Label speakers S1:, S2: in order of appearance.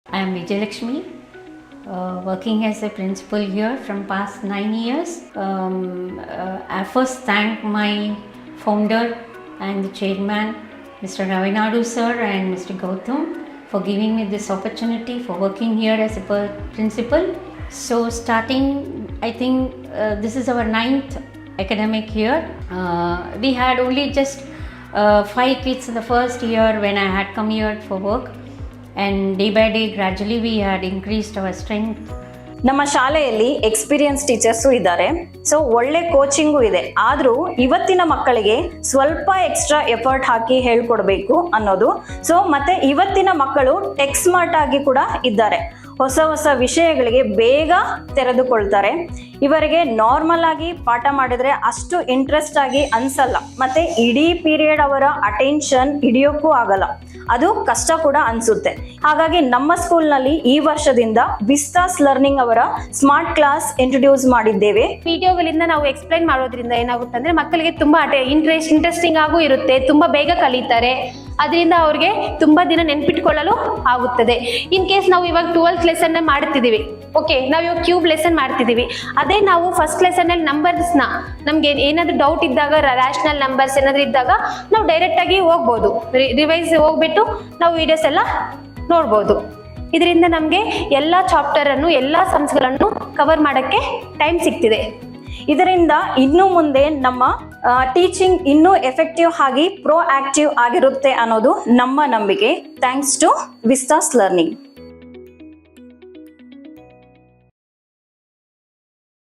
S1: I am Vijayalakshmi, working as a principal here from past 9 years. I first thank my founder and the chairman, Mr. Ravinadu sir and Mr. Gautam, for giving me this opportunity for working here as a principal. So starting, I think this is our 9th academic year. We had only just 5 kids in the first year when I had come here for work, and day by day gradually we had increased our strength.
S2: ನಮ್ಮ ಶಾಲೆಯಲ್ಲಿ experience teachers ಇದ್ದಾರೆ, so ಒಳ್ಳೆ coaching ಇದೆ. ಆದರೂ ಇವತ್ತಿನ ಮಕ್ಕಳಿಗೆ ಸ್ವಲ್ಪ extra effort ಹಾಕಿ ಹೇಳ್ಕೊಡ್ಬೇಕು ಅನ್ನೋದು. ಸೊ ಮತ್ತೆ ಇವತ್ತಿನ ಮಕ್ಕಳು ಟೆಕ್ ಸ್ಮಾರ್ಟ್ ಆಗಿ ಕೂಡ ಇದ್ದಾರೆ, ಹೊಸ ಹೊಸ ವಿಷಯಗಳಿಗೆ ಬೇಗ ತೆರೆದುಕೊಳ್ತಾರೆ. ಇವರಿಗೆ ನಾರ್ಮಲ್ ಆಗಿ ಪಾಠ ಮಾಡಿದ್ರೆ ಅಷ್ಟು ಇಂಟ್ರೆಸ್ಟ್ ಆಗಿ ಅನ್ಸಲ್ಲ, ಮತ್ತೆ ಇಡೀ ಪೀರಿಯಡ್ ಅವರ ಅಟೆನ್ಷನ್ ಹಿಡಿಯೋಕ್ಕೂ ಆಗಲ್ಲ, ಅದು ಕಷ್ಟ ಕೂಡ ಅನ್ಸುತ್ತೆ. ಹಾಗಾಗಿ ನಮ್ಮ ಸ್ಕೂಲ್ನಲ್ಲಿ ಈ ವರ್ಷದಿಂದ ವಿಸ್ತಾಸ್ ಲರ್ನಿಂಗ್ ಅವರ ಸ್ಮಾರ್ಟ್ ಕ್ಲಾಸ್ ಇಂಟ್ರೊಡ್ಯೂಸ್ ಮಾಡಿದ್ದೇವೆ.
S3: ವಿಡಿಯೋಗಳಿಂದ ನಾವು ಎಕ್ಸ್ಪ್ಲೈನ್ ಮಾಡೋದ್ರಿಂದ ಏನಾಗುತ್ತೆ ಅಂದ್ರೆ ಮಕ್ಕಳಿಗೆ ತುಂಬಾ ಇಂಟ್ರೆಸ್ಟಿಂಗ್ ಆಗೂ ಇರುತ್ತೆ, ತುಂಬಾ ಬೇಗ ಕಲಿತಾರೆ. ಅದರಿಂದ ಅವ್ರಿಗೆ ತುಂಬಾ ದಿನ ನೆನ್ಪಿಟ್ಕೊಳ್ಳಲು ಆಗುತ್ತದೆ. ಇನ್ ಕೇಸ್ ನಾವು ಇವಾಗ 12th ಲೆಸನ್ ಮಾಡ್ತಿದೀವಿ, ಓಕೆ, ನಾವು ಇವಾಗ ಕ್ಯೂಬ್ ಲೆಸನ್ ಮಾಡ್ತಿದೀವಿ. ಅದೇ ನಾವು ಫಸ್ಟ್ ಲೆಸನ್ ಅಲ್ಲಿ ನಂಬರ್ಸ್ನ ನಮ್ಗೆ ಏನಾದ್ರು ಡೌಟ್ ಇದ್ದಾಗ, ರ್ಯಾಷನಲ್ ನಂಬರ್ಸ್ ಏನಾದ್ರು ಇದ್ದಾಗ ನಾವು ಡೈರೆಕ್ಟ್ ಆಗಿ ಹೋಗ್ಬೋದು, ರಿವೈಸ್ ಹೋಗ್ಬಿಟ್ಟು ನಾವು ವಿಡಿಯೋಸ್ ಎಲ್ಲ ನೋಡ್ಬೋದು. ಇದರಿಂದ ನಮಗೆ ಎಲ್ಲ ಚಾಪ್ಟರ್ ಅನ್ನು, ಎಲ್ಲ ಸಮ್ಸ್ಗಳನ್ನು ಕವರ್ ಮಾಡಕ್ಕೆ ಟೈಮ್ ಸಿಗ್ತಿದೆ.
S2: ಇದರಿಂದ ಇನ್ನು ಮುಂದೆ ನಮ್ಮ ಟೀಚಿಂಗ್ ಇನ್ನೂ ಎಫೆಕ್ಟಿವ್ ಆಗಿ ಪ್ರೋ ಆಕ್ಟಿವ್ ಆಗಿರುತ್ತೆ ಅನ್ನೋದು ನಮ್ಮ ನಂಬಿಕೆ. Thanks to Vistas learning.